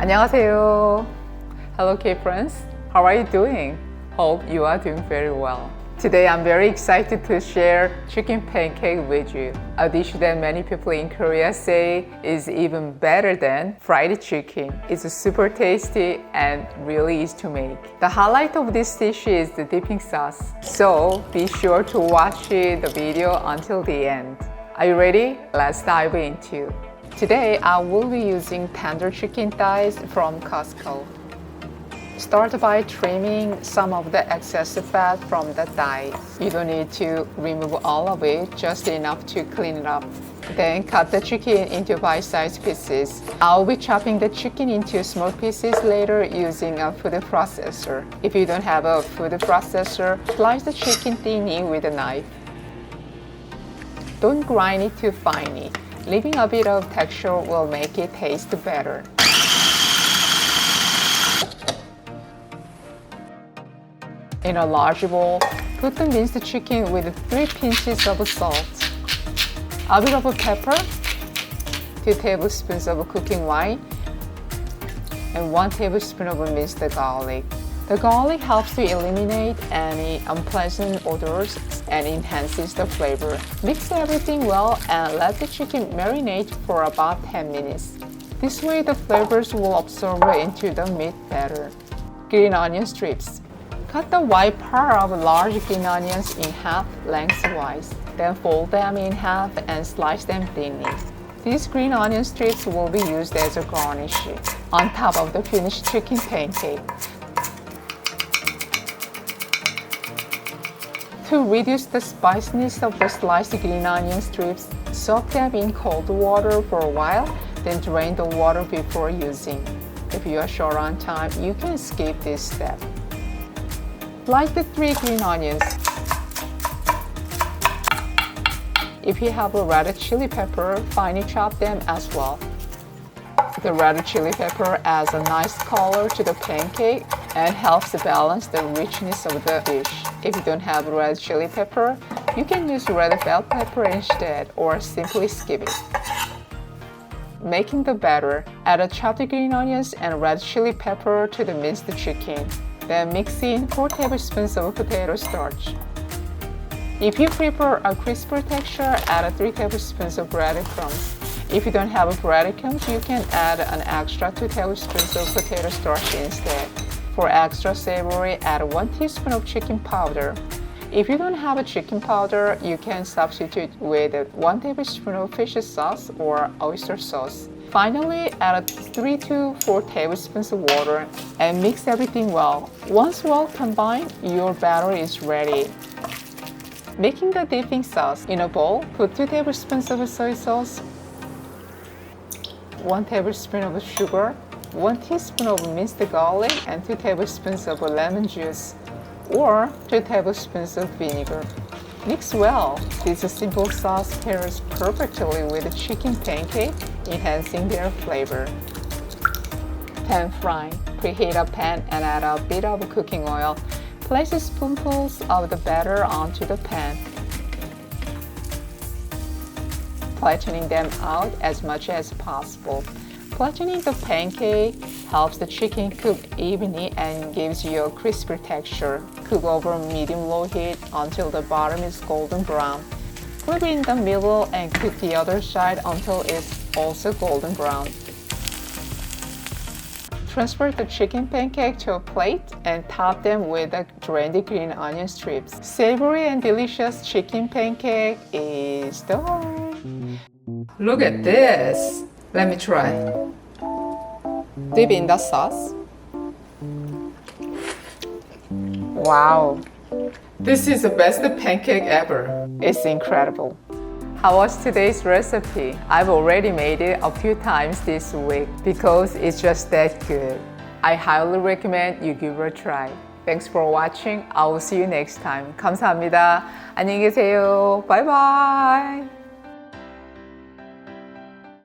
안녕하세요. Hello K-friends. How are you doing? Hope you are doing very well. Today I'm very excited to share chicken pancake with you, a dish that many people in Korea say is even better than fried chicken. It's super tasty and really easy to make. The highlight of this dish is the dipping sauce, so be sure to watch the video until the end. Are you ready? Let's dive into. Today I will be using tender chicken thighs from Costco. Start by trimming some of the excess fat from the thigh. You don't need to remove all of it, just enough to clean it up. Then cut the chicken into bite-sized pieces. I'll be chopping the chicken into small pieces later using a food processor. If you don't have a food processor, slice the chicken thinly with a knife. Don't grind it too finely. Leaving a bit of texture will make it taste better. In a large bowl, put the minced chicken with 3 pinches of salt, a bit of pepper, 2 tablespoons of cooking wine, and 1 tablespoon of minced garlic. The garlic helps to eliminate any unpleasant odors and enhances the flavor. Mix everything well and let the chicken marinate for about 10 minutes. This way the flavors will absorb into the meat better. Green onion strips. Cut the white part of large green onions in half lengthwise. Then fold them in half and slice them thinly. These green onion strips will be used as a garnish on top of the finished chicken pancake. To reduce the spiciness of the sliced green onion strips, soak them in cold water for a while, then drain the water before using. If you are short on time, you can skip this step. Slice the 3 green onions. If you have a red chili pepper, finely chop them as well. The red chili pepper adds a nice color to the pancake and helps balance the richness of the dish. If you don't have red chili pepper, you can use red bell pepper instead or simply skip it. Making the batter, add a chopped green onions and red chili pepper to the minced chicken. Then mix in 4 tablespoons of potato starch. If you prefer a crisper texture, add 3 tablespoons of breadcrumbs. If you don't have breadcrumbs, you can add an extra 2 tablespoons of potato starch instead. For extra savory, add 1 teaspoon of chicken powder. If you don't have a chicken powder, you can substitute with 1 tablespoon of fish sauce or oyster sauce. Finally, add 3 to 4 tablespoons of water and mix everything well. Once well combined, your batter is ready. Making the dipping sauce. In a bowl, put 2 tablespoons of soy sauce, 1 tablespoon of sugar, 1 teaspoon of minced garlic, and 2 tablespoons of lemon juice, or 2 tablespoons of vinegar. Mix well. This simple sauce pairs perfectly with the chicken pancake, enhancing their flavor. Pan frying. Preheat a pan and add a bit of cooking oil. Place spoonfuls of the batter onto the pan, flattening them out as much as possible. Flattening the pancake helps the chicken cook evenly and gives you a crispy texture. Cook over medium-low heat until the bottom is golden brown. Flip in the middle and cook the other side until it's also golden brown. Transfer the chicken pancake to a plate and top them with the drained green onion strips. Savory and delicious chicken pancake is done. Look at this! Let me try. Dip in the sauce. Wow! This is the best pancake ever. It's incredible. How was today's recipe? I've already made it a few times this week because it's just that good. I highly recommend you give it a try. Thanks for watching. I will see you next time. 감사합니다. 안녕히 계세요. Bye bye.